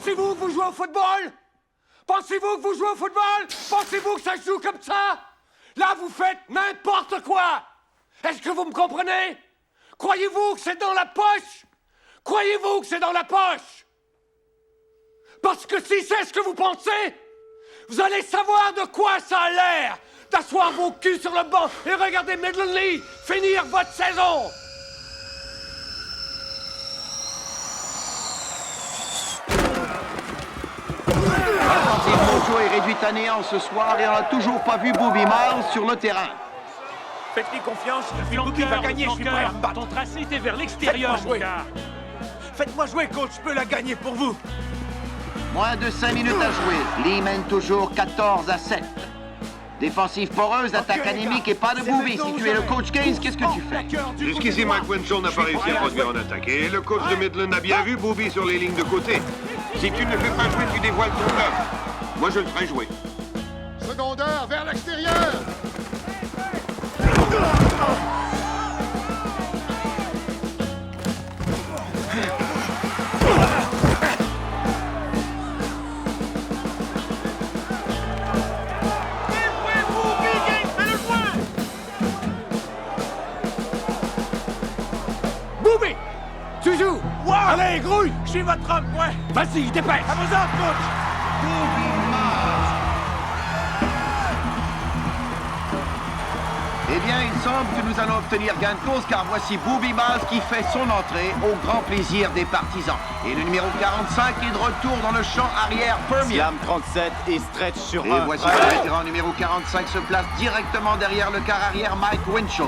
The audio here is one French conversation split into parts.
Pensez-vous que vous jouez au football? Pensez-vous que vous jouez au football? Pensez-vous que ça se joue comme ça? Là, vous faites n'importe quoi! Est-ce que vous me comprenez? Croyez-vous que c'est dans la poche? Croyez-vous que c'est dans la poche? Parce que si c'est ce que vous pensez, vous allez savoir de quoi ça a l'air d'asseoir vos culs sur le banc et regarder Midland finir votre saison! L'offensive Mojo est réduite à néant ce soir et on n'a toujours pas vu Bobby Miles sur le terrain. Faites-lui confiance, Bobby va gagner, je suis prêt à me battre. Ton tracé était vers l'extérieur, mon gars. Faites-moi jouer, coach, je peux la gagner pour vous. Moins de 5 minutes à jouer. Lee mène toujours 14-7. Défensive poreuse, attaque anémique et pas de Bobby. Si tu es le coach Gaines, qu'est-ce que tu fais? Jusqu'ici, Mike Winchell n'a pas réussi à produire en attaque. Et le coach de Midland a bien vu Bobby sur les lignes de côté. Si tu ne le fais pas jouer, tu dévoiles ton œuvre. Moi, je le ferai jouer. Secondaire vers l'extérieur. Bobby! Tu joues! Wow! Allez, grouille! Je suis votre homme, ouais. Vas-y, dépêche! À vos ordres, coach. Eh bien, il semble que nous allons obtenir gain de cause car voici Bobby Miles qui fait son entrée au grand plaisir des partisans. Et le numéro 45 est de retour dans le champ arrière Permian. Slam 37 et stretch sur Et 1. voici que le vétéran numéro 45 se place directement derrière le quart arrière Mike Winchell.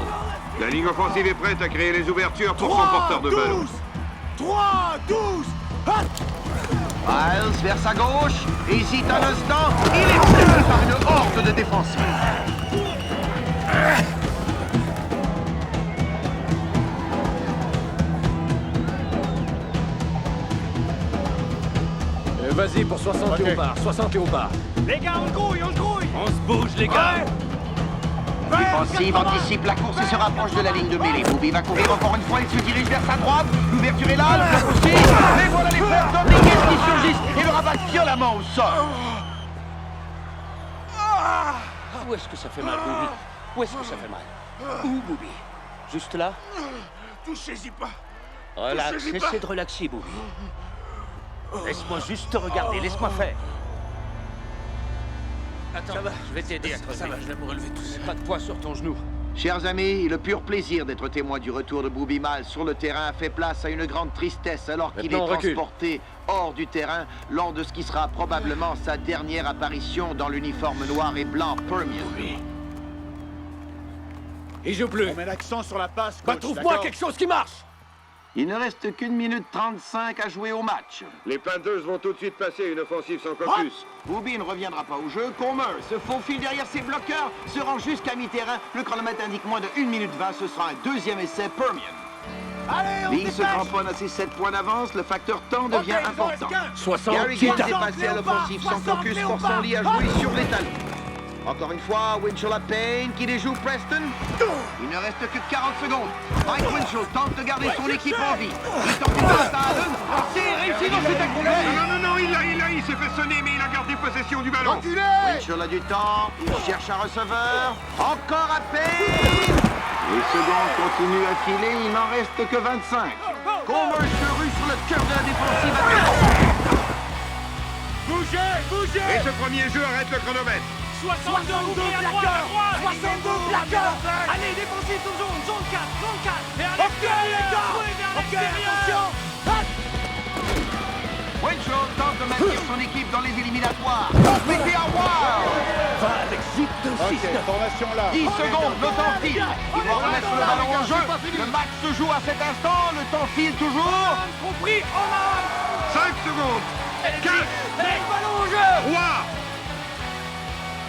La ligne offensive est prête à créer les ouvertures pour son porteur de ballon. 3-12. Miles vers sa gauche, hésite un instant, il est pris par une horde de défenseurs. Vas-y pour 60 léopards, 60 léopards. Les gars, on le grouille, on le grouille. On se bouge, les gars. Défensive anticipe la course et se rapproche de la ligne de mêlée. Bobby va courir encore une fois, il se dirige vers sa droite. L'ouverture est là, le bloc aussi. Et voilà les frères Dominguez qui surgissent et le rabattent violemment au sol. Où est-ce que ça fait mal, Bobby? Où est-ce que ça fait mal? Où, Bobby? Juste là? Touchez-y pas. Relax, Touchez-y pas. essaie de relaxer, Bobby. Laisse-moi juste te regarder, laisse-moi faire. Attends, je vais t'aider à creuser. Ça va, je vais me relever tout seul. Pas de poids sur ton genou. Chers amis, le pur plaisir d'être témoin du retour de Bobby Miles sur le terrain fait place à une grande tristesse alors qu'il est Maintenant, on recule. transporté hors du terrain lors de ce qui sera probablement sa dernière apparition dans l'uniforme noir et blanc Permian. Il joue plus. On met l'accent sur la passe, Bah, coach, trouve-moi d'accord? quelque chose qui marche! Il ne reste qu'1 minute 35 à jouer au match. Les Panthers vont tout de suite passer à une offensive sans caucus. Bobby ne reviendra pas au jeu. Comer se faufile derrière ses bloqueurs, se rend jusqu'à mi-terrain. Le chronomètre indique moins de 1 minute 20. Ce sera un deuxième essai Permian. Allez, on Lee se dépêche. cramponne à ses 7 points d'avance. Le facteur temps devient Ok, il en reste important. 15. 60, Gary putain. Gaines est passé à l'offensive sans 60 focus, léopards. forçant Lee à jouer sur les talons. Encore une fois, Winchell à Payne qui déjoue Preston. Il ne reste que 40 secondes. Mike Winchell tente de garder son équipe en vie. Il tente une passe à Allen. C'est réussi dans cet accéléré. Non, il s'est fait sonner, mais il a gardé possession du ballon. Reculez. Winchell a du temps. Il cherche un receveur. Encore à Payne. Les secondes continuent à filer. Il n'en reste que 25. Comer se rue sur le cœur de la défensive adverse. Bougez. Et ce premier jeu arrête le chronomètre. 62 ouvrés à droite, à droite. 62 plaqueurs. Allez, défensif en zone, zone 4, zone 4. Et à Ok, les gars. jouez vers Ok, l'extérieur. Winchell tente de maintenir son équipe dans les éliminatoires. Mettez à Ward. Va avec zip de Ok, formation là. 10 secondes, le temps file. Il doit remettre le ballon en jeu. Le match se joue à cet instant. Le temps file toujours. Compris, on a. 5 secondes. 4, Mets le ballon au jeu. 3.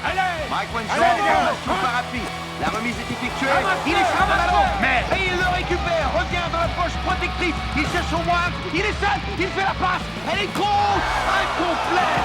Allez. Mike Winchell, Allez, les gars. formation par appui. La remise est effectuée. Il échappe le ballon. Mais et il le récupère. Revient dans la poche protectrice. Il cherche au moins. Il est seul. Il fait la passe. Elle est grosse. Incomplète.